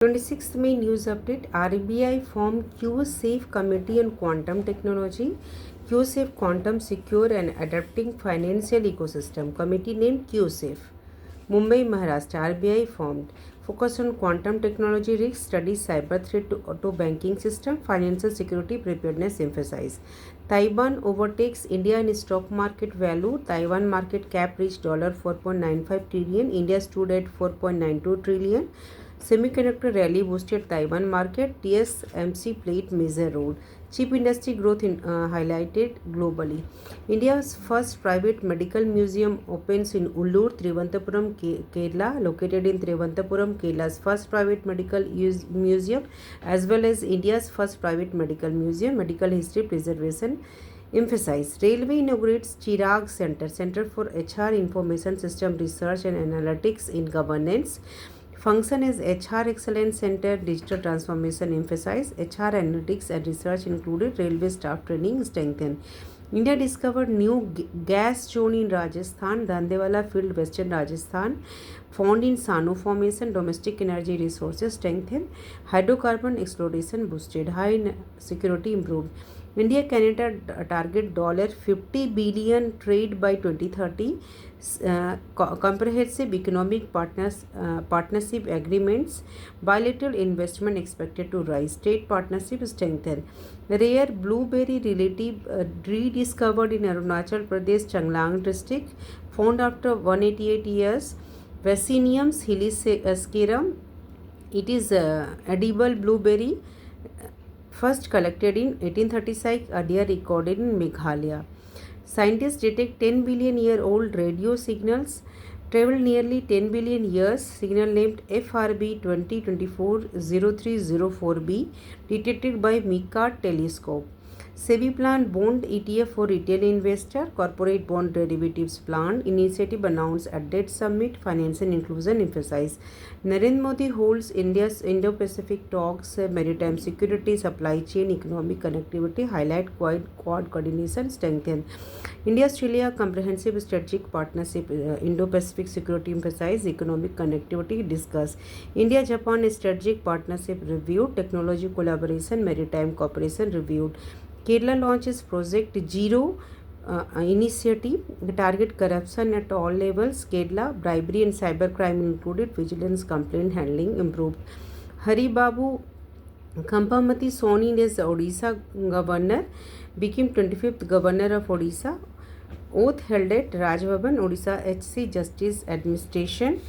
26th May news update. RBI formed QSafe Committee on Quantum Technology. QSafe Quantum Secure and Adapting Financial Ecosystem. Committee named QSafe. Mumbai, Maharashtra. RBI formed. Focus on quantum technology risks, studies cyber threat to banking system, financial security preparedness emphasize. Taiwan overtakes India in stock market value. Taiwan market cap reached $4.95 trillion. India stood at 4.92 trillion. Semiconductor rally boosted Taiwan market. TSMC played major role. Chip industry growth highlighted globally. India's first private medical museum opens in Ullur, Trivandrum, Kerala, located in Trivandrum, Kerala's first private medical museum, as well as India's first private medical museum. Medical history preservation emphasized. Railway inaugurates Chirag Center for HR Information System Research and Analytics in Governance. Function as HR Excellence Center, digital transformation emphasized. HR analytics and research included. Railway staff training strengthened. India discovered new gas zone in Rajasthan, Dandewala field, western Rajasthan. Found in Sano formation, domestic energy resources strengthened. Hydrocarbon exploration boosted. High security improved. India Canada target $50 billion trade by 2030. Comprehensive economic partnership agreements. Bilateral investment expected to rise. State partnership strengthened. Rare blueberry relative rediscovered in Arunachal Pradesh, Changlang district. Found after 188 years. Vaccinium helicascarum. It is edible blueberry. First collected in 1836, earlier recorded in Meghalaya. Scientists detect 10 billion year old radio signals, traveled nearly 10 billion years. Signal named FRB 2024-0304b, detected by MICA telescope. SEBI plan bond ETF for retail investor. Corporate bond derivatives plan. Initiative announced at Debt Summit. Financial inclusion emphasized. Narendra Modi holds India's Indo-Pacific talks. Maritime security, supply chain, economic connectivity highlight Quad coordination strengthened. India-Australia comprehensive strategic partnership. Indo-Pacific security emphasized. Economic connectivity discussed. India-Japan strategic partnership reviewed. Technology collaboration, maritime cooperation reviewed. Kerala launches Project Zero initiative, target corruption at all levels. Kerala, bribery and cybercrime included. Vigilance complaint handling improved. Haribabu Khampamati sworn in as Odisha governor, became 25th governor of Odisha. Oath held at Raj Bhavan, Odisha HC Justice Administration.